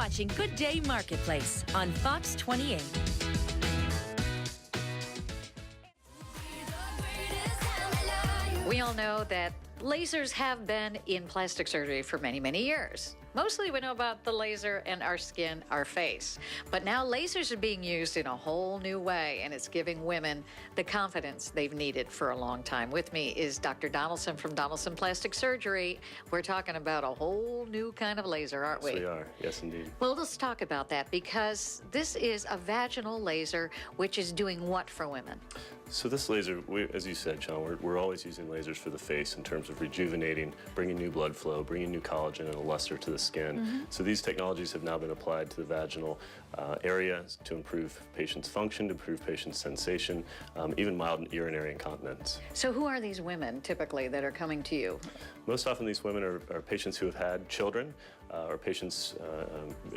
watching Good Day Marketplace on Fox 28. We all know that lasers have been in plastic surgery for many, many years. Mostly we know about the laser and our skin, our face. But now lasers are being used in a whole new way, and it's giving women the confidence they've needed for a long time. With me is Dr. Donaldson from Donaldson Plastic Surgery. We're talking about a whole new kind of laser, aren't we? Yes, we are. Yes, indeed. Well, let's talk about that, because this is a vaginal laser, which is doing what for women? So this laser, as you said, Sean, we're always using lasers for the face in terms of rejuvenating, bringing new blood flow, bringing new collagen and a luster to the skin. Mm-hmm. So these technologies have now been applied to the vaginal area to improve patients' function, to improve patients' sensation, even mild urinary incontinence. So who are these women typically that are coming to you? Most often these women are patients who have had children or patients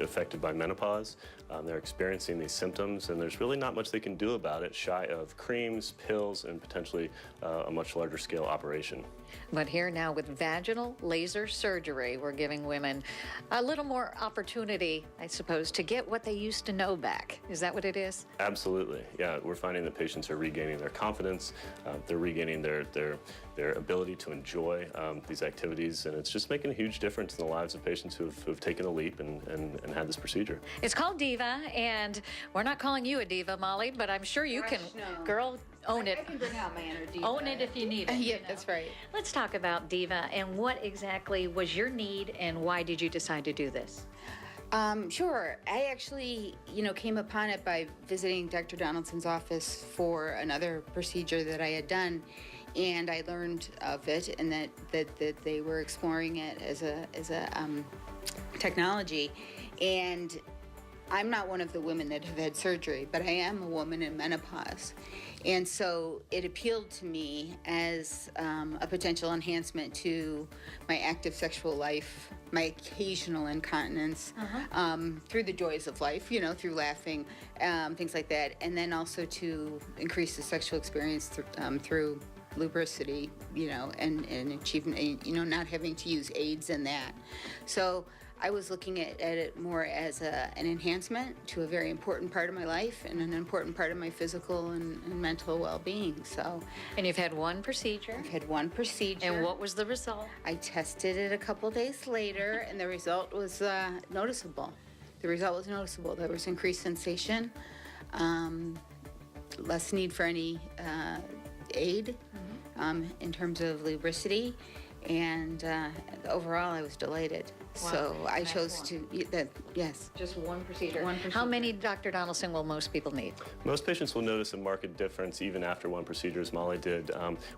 affected by menopause. They're experiencing these symptoms, and there's really not much they can do about it, shy of creams, pills, and potentially a much larger scale operation. But here now with vaginal laser surgery, we're giving women a little more opportunity, I suppose, to get what they used to know back. Is that what it is? Absolutely. Yeah, we're finding that patients are regaining their confidence, they're regaining their ability to enjoy these activities, and it's just making a huge difference in the lives of patients who've taken a leap and had this procedure. It's called diVa, and we're not calling you a diva, Molly, but I'm sure you can, girl, own it. I can bring out my inner diva. Own it if you need it. Yeah, that's right. Let's talk about diVa and what exactly was your need and why did you decide to do this? Sure. I actually, came upon it by visiting Dr. Donaldson's office for another procedure that I had done, and I learned of it and that they were exploring it as a technology. And I'm not one of the women that have had surgery, but I am a woman in menopause. And so it appealed to me as a potential enhancement to my active sexual life, my occasional incontinence, through the joys of life, through laughing, things like that. And then also to increase the sexual experience through lubricity, and achieving, not having to use aids in that. So I was looking at it more as an enhancement to a very important part of my life and an important part of my physical and mental well-being. So, and you've had one procedure? I've had one procedure. And what was the result? I tested it a couple days later, and the result was noticeable. The result was noticeable. There was increased sensation, less need for any aid in terms of lubricity, and overall I was delighted. Wow. So I chose to, yes. Just one procedure. One procedure. How many, Dr. Donaldson, will most people need? Most patients will notice a marked difference even after one procedure, as Molly did.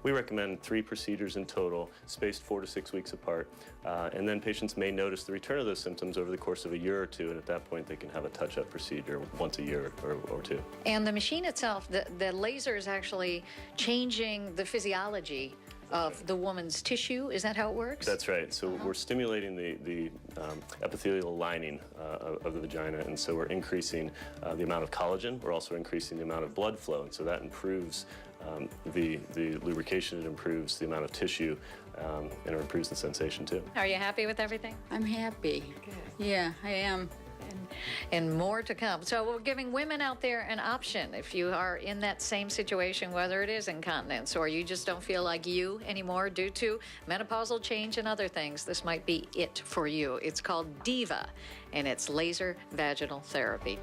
We recommend 3 procedures in total, spaced 4 to 6 weeks apart. And then patients may notice the return of those symptoms over the course of a year or two, and at that point they can have a touch-up procedure once a year or two. And the machine itself, the laser is actually changing the physiology of the woman's tissue. Is that how it works? That's right. So we're stimulating the epithelial lining of the vagina, and so we're increasing the amount of collagen. We're also increasing the amount of blood flow, and so that improves the lubrication. It improves the amount of tissue, and it improves the sensation too. Are you happy with everything? I'm happy. Good. Yeah, I am. And more to come. So we're giving women out there an option. If you are in that same situation, whether it is incontinence or you just don't feel like you anymore due to menopausal change and other things, this might be it for you. It's called diVa, and it's laser vaginal therapy.